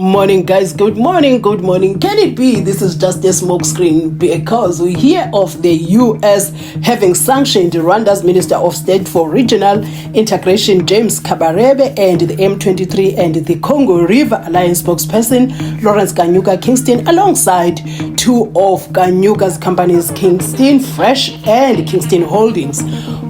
Morning guys, good morning. Can it be this is just a smoke screen? Because we hear of the US having sanctioned Rwanda's Minister of State for Regional Integration James Kabarebe and the M23 and the Congo River Alliance spokesperson Lawrence Kanyuka Kingston, alongside two of Kanyuka's companies, Kingston Fresh and Kingston Holdings.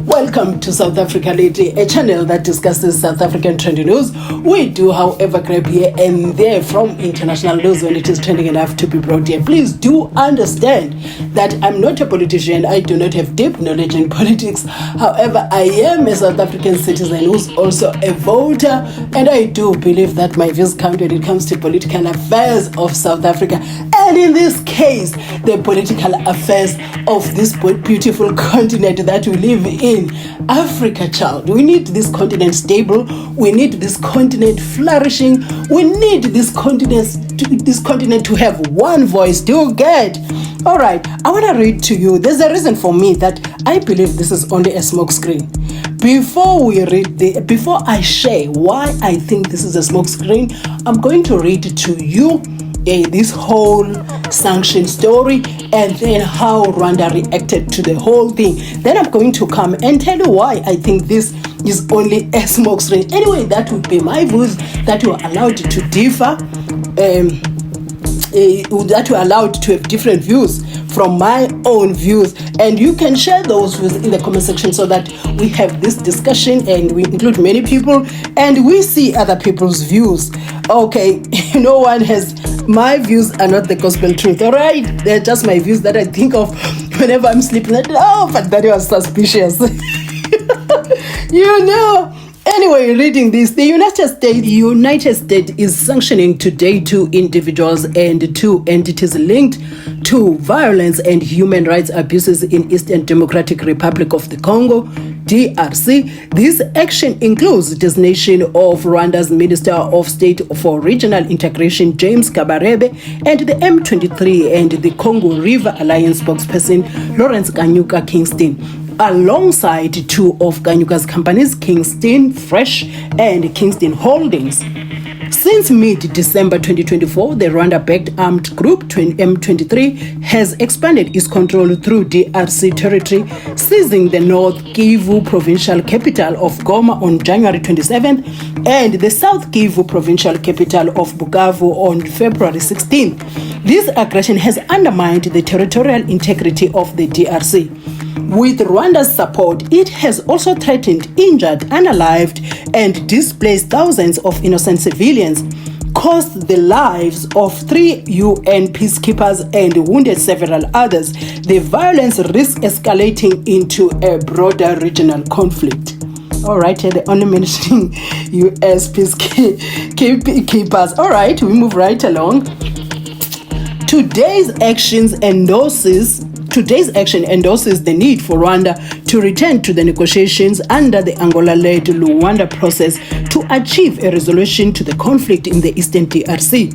Welcome to South Africa Lately, a channel that discusses South African trending news. We do, however, grab here and there from international news when it is trending enough to be brought here. Please do understand that I'm not a politician. I do not have deep knowledge in politics. However, I am a South African citizen who's also a voter, and I do believe that my views count when it comes to political affairs of South Africa. And in this case, the political affairs of this beautiful continent that we live in, Africa, child. We need this continent stable. We need this continent flourishing. We need this continent to have one voice. Do you get? All right, I want to read to you. There's a reason for me that I believe this is only a smoke screen. Before I share why I think this is a smoke screen, I'm going to read to you this whole sanction story and then how Rwanda reacted to the whole thing. Then I'm going to come and tell you why I think this is only a smoke screen. Anyway, that would be my views that you are allowed to differ, that you are allowed to have different views from my own views, and you can share those views in the comment section so that we have this discussion and we include many people and we see other people's views. Okay, no one has, my views are not the gospel truth, all right? They're just my views that I think of whenever I'm sleeping. Oh, but that was suspicious. You know. Anyway, reading this, the United States is sanctioning today 2 individuals and 2 entities linked to violence and human rights abuses in Eastern Democratic Republic of the Congo, DRC. This action includes designation of Rwanda's Minister of State for Regional Integration, James Kabarebe, and the M23 and the Congo River Alliance spokesperson, Lawrence Kanyuka Kingston, alongside 2 of Kanyuka's companies, Kingston Fresh and Kingston Holdings. Since mid-December 2024, the Rwanda-backed armed group M23 has expanded its control through DRC territory, seizing the North Kivu provincial capital of Goma on January 27th and the South Kivu provincial capital of Bukavu on February 16th. This aggression has undermined the territorial integrity of the DRC. With Rwanda's support, it has also threatened, injured, unalived, and displaced thousands of innocent civilians, cost the lives of 3 UN peacekeepers, and wounded several others. The violence risks escalating into a broader regional conflict. All right, they're only mentioning US peacekeepers. All right, we move right along. Today's action endorses the need for Rwanda to return to the negotiations under the Angola-led Luanda process to achieve a resolution to the conflict in the Eastern DRC.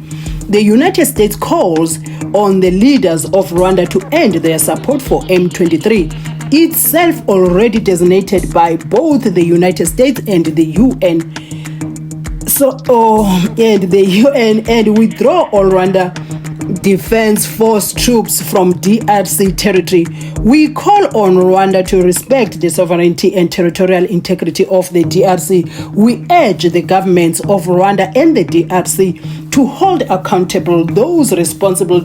The United States calls on the leaders of Rwanda to end their support for M23, itself already designated by both the United States and the UN. And withdraw all Rwanda Defense Force troops from DRC territory. We call on Rwanda to respect the sovereignty and territorial integrity of the DRC. We urge the governments of Rwanda and the DRC to hold accountable those responsible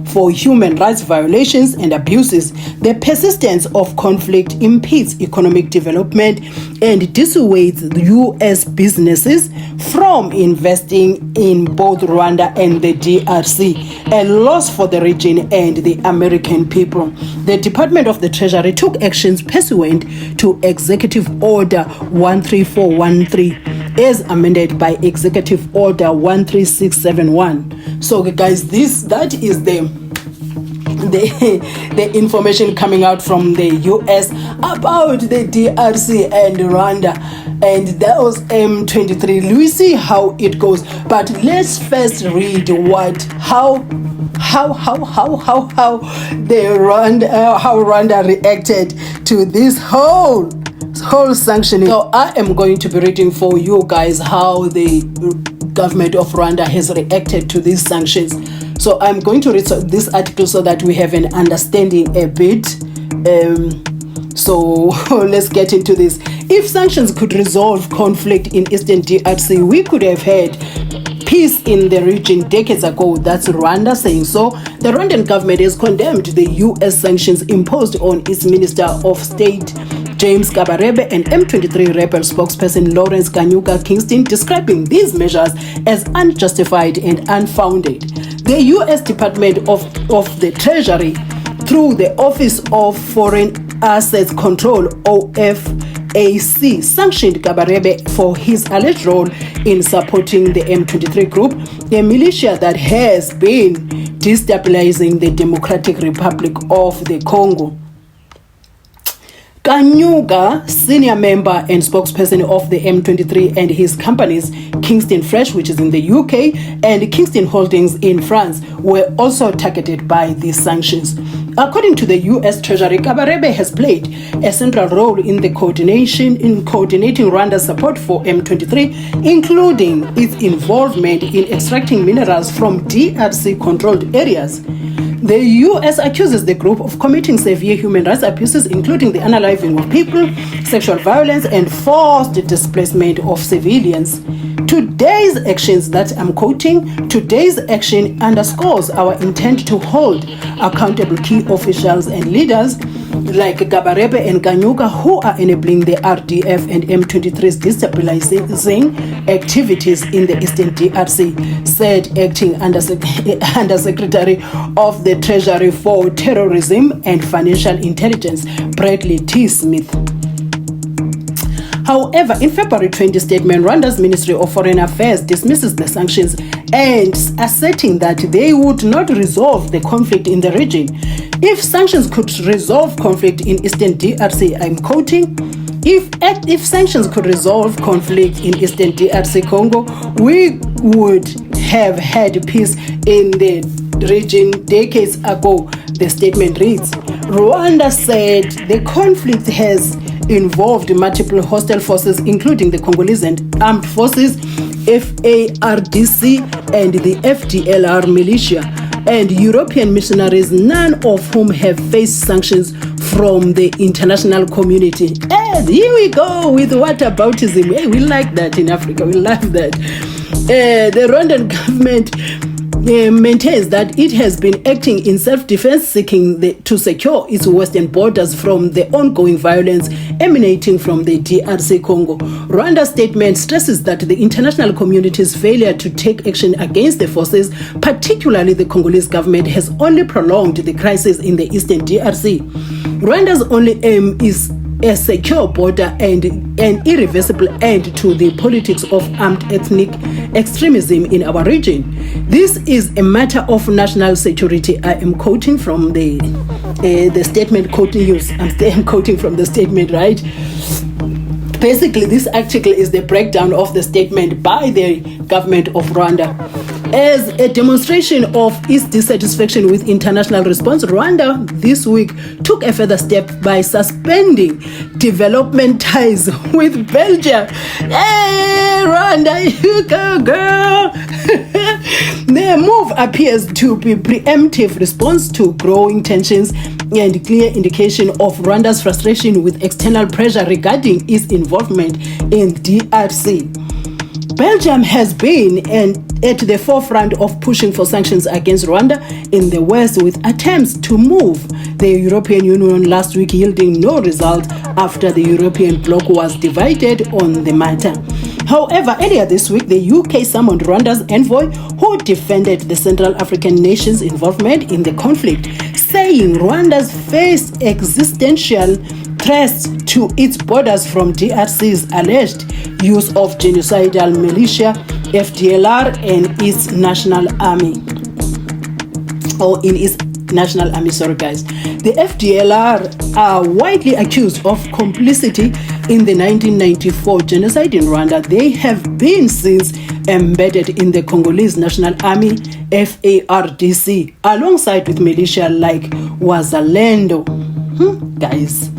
for human rights violations and abuses. The persistence of conflict impedes economic development and dissuades U.S. businesses from investing in both Rwanda and the DRC, a loss for the region and the American people. The Department of the Treasury took actions pursuant to Executive Order 13413 as amended by Executive Order 13671. So guys, that is the information coming out from the US about the DRC and Rwanda, and that was M23. We see how it goes, but let's first read how Rwanda reacted to this whole whole sanctioning. So I am going to be reading for you guys how the government of Rwanda has reacted to these sanctions. So I'm going to read this article so that we have an understanding a bit. So let's get into this. If sanctions could resolve conflict in Eastern DRC, we could have had peace in the region decades ago. That's Rwanda saying so. The Rwandan government has condemned the US sanctions imposed on its Minister of State James Kabarebe and M23 rebel spokesperson Lawrence Kanyuka Kingston, describing these measures as unjustified and unfounded. The US Department of the Treasury, through the Office of Foreign Assets Control, OFAC, sanctioned Kabarebe for his alleged role in supporting the M23 group, a militia that has been destabilizing the Democratic Republic of the Congo. Kanyuka, senior member and spokesperson of the M23 and his companies, Kingston Fresh, which is in the UK, and Kingston Holdings in France, were also targeted by these sanctions. According to the US Treasury, Kabarebe has played a central role in coordinating Rwanda's support for M23, including its involvement in extracting minerals from DRC-controlled areas. The US accuses the group of committing severe human rights abuses, including the unaliving of people, sexual violence, and forced displacement of civilians. Today's actions, that I'm quoting, today's action underscores our intent to hold accountable key officials and leaders like Kabarebe and Kanyuka, who are enabling the RDF and M23's destabilizing activities in the Eastern DRC, said acting Undersecretary of the Treasury for Terrorism and Financial Intelligence, Bradley T. Smith. However, in February 20 statement, Rwanda's Ministry of Foreign Affairs dismisses the sanctions and asserting that they would not resolve the conflict in the region. If sanctions could resolve conflict in Eastern DRC, I'm quoting, if sanctions could resolve conflict in Eastern DRC Congo, we would have had peace in the region decades ago, the statement reads. Rwanda said the conflict has involved multiple hostile forces, including the Congolese and Armed Forces, FARDC, and the FDLR militia, and European missionaries, none of whom have faced sanctions from the international community. And here we go with whataboutism. Hey, we like that in Africa. We love that. The Rwandan government maintains that it has been acting in self-defense, seeking to secure its western borders from the ongoing violence emanating from the DRC Congo. Rwanda's statement stresses that the international community's failure to take action against the forces, particularly the Congolese government, has only prolonged the crisis in the Eastern DRC. Rwanda's only aim is a secure border and an irreversible end to the politics of armed ethnic extremism in our region. This is a matter of national security. I am quoting from the statement. I'm quoting from the statement, right? Basically, this article is the breakdown of the statement by the government of Rwanda. As a demonstration of its dissatisfaction with international response, Rwanda this week took a further step by suspending development ties with Belgium. Hey, Rwanda, you go, girl! The move appears to be preemptive response to growing tensions and clear indication of Rwanda's frustration with external pressure regarding its involvement in DRC. Belgium has been at the forefront of pushing for sanctions against Rwanda in the West, with attempts to move the European Union last week yielding no result after the European bloc was divided on the matter. However, earlier this week, the UK summoned Rwanda's envoy, who defended the Central African nation's involvement in the conflict, saying Rwanda's faced existential threats to its borders from DRC's alleged use of genocidal militia, FDLR, and its national army. The FDLR are widely accused of complicity in the 1994 genocide in Rwanda. They have been since embedded in the Congolese National Army, FARDC, alongside with militia like Wazalendo. Guys,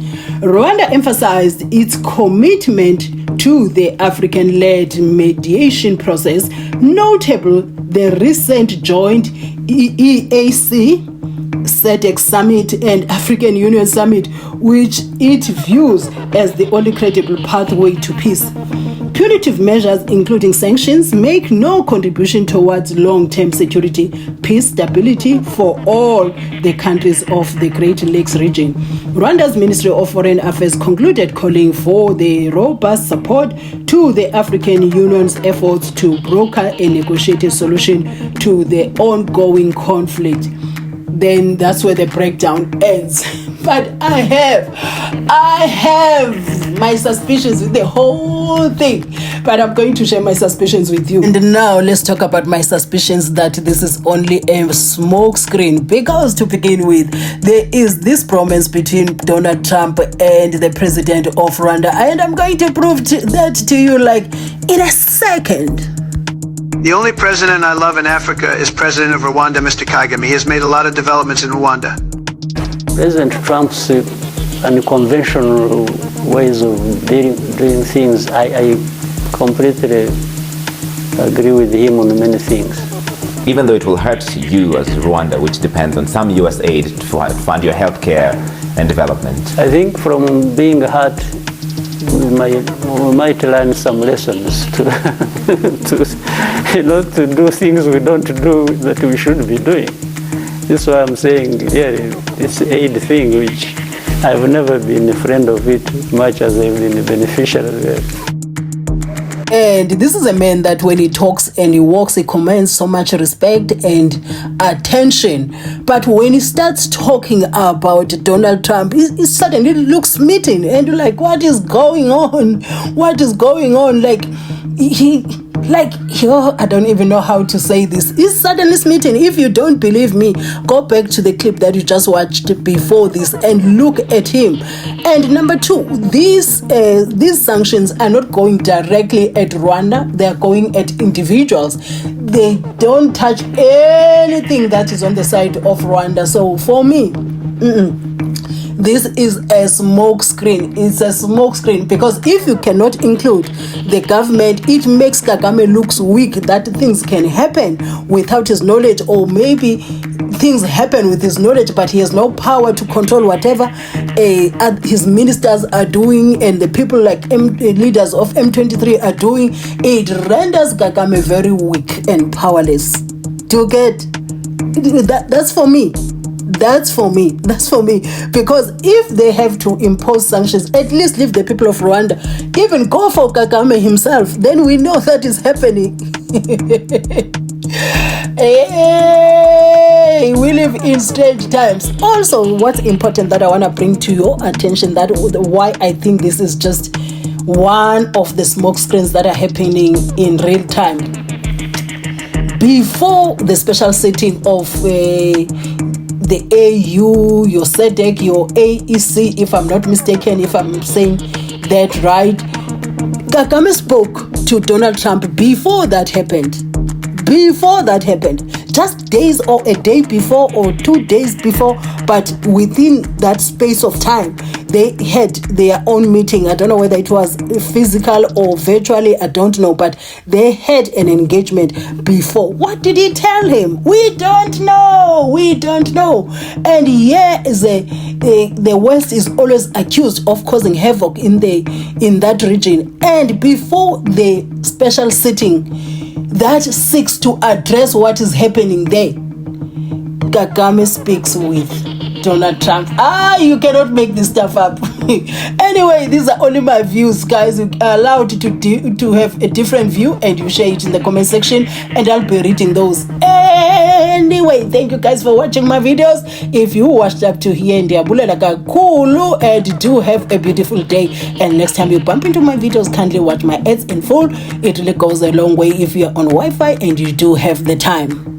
Rwanda emphasized its commitment to the African-led mediation process, notable the recent joint EAC, SADC Summit and African Union Summit, which it views as the only credible pathway to peace. Punitive measures, including sanctions, make no contribution towards long-term security, peace, stability for all the countries of the Great Lakes region. Rwanda's Ministry of Foreign Affairs concluded calling for the robust support to the African Union's efforts to broker a negotiated solution to the ongoing conflict. Then that's where the breakdown ends. But I have my suspicions with the whole thing, but I'm going to share my suspicions with you. And now let's talk about my suspicions that this is only a smokescreen, because to begin with, there is this promise between Donald Trump and the president of Rwanda, and I'm going to prove that to you like in a second. The only president I love in Africa is President of Rwanda, Mr. Kagame. He has made a lot of developments in Rwanda. President Trump's unconventional ways of doing things, I completely agree with him on many things. Even though it will hurt you as Rwanda, which depends on some US aid to fund your healthcare and development. I think from being hurt, we might learn some lessons to to do things we don't do that we should be doing. This is why I'm saying, yeah, this aid thing, which I've never been a friend of it much as I've been a beneficiary of it. And this is a man that when he talks and he walks, he commands so much respect and attention. But when he starts talking about Donald Trump, he suddenly looks smitten. And you're like, what is going on? What is going on? Like, I don't even know how to say this. He's suddenly smitten. If you don't believe me, go back to the clip that you just watched before this and look at him. And number two, these sanctions are not going directly at Rwanda. They are going at individuals. They don't touch anything that is on the side of Rwanda. So for me, this is a smokescreen. It's a smokescreen, because if you cannot include the government, it makes Kagame looks weak, that things can happen without his knowledge, or maybe things happen with his knowledge, but he has no power to control whatever his ministers are doing and the people like leaders of M23 are doing. It renders Kagame very weak and powerless. Do you get that? That's for me. That's for me. Because if they have to impose sanctions, at least leave the people of Rwanda. Even go for Kagame himself. Then we know that is happening. Hey, we live in strange times. Also, what's important that I want to bring to your attention, that why I think this is just one of the smokescreens that are happening in real time. Before the special sitting of the AU, your SADC, your AEC, if I'm not mistaken, if I'm saying that right, Kagame spoke to Donald Trump before that happened. Just days or a day before or 2 days before, but within that space of time, they had their own meeting. I don't know whether it was physical or virtually, I don't know, but they had an engagement before. What did he tell him? We don't know. And yeah, the West is always accused of causing havoc in that region. And before the special sitting that seeks to address what is happening there, Kagame speaks with Donald Trump. You cannot make this stuff up. Anyway, these are only my views, guys. You are allowed to have a different view, and you share it in the comment section, and I'll be reading those. Anyway, thank you guys for watching my videos. If you watched up to here, and do have a beautiful day. And next time you bump into my videos, kindly watch my ads in full. It really goes a long way if you're on Wi-Fi and you do have the time.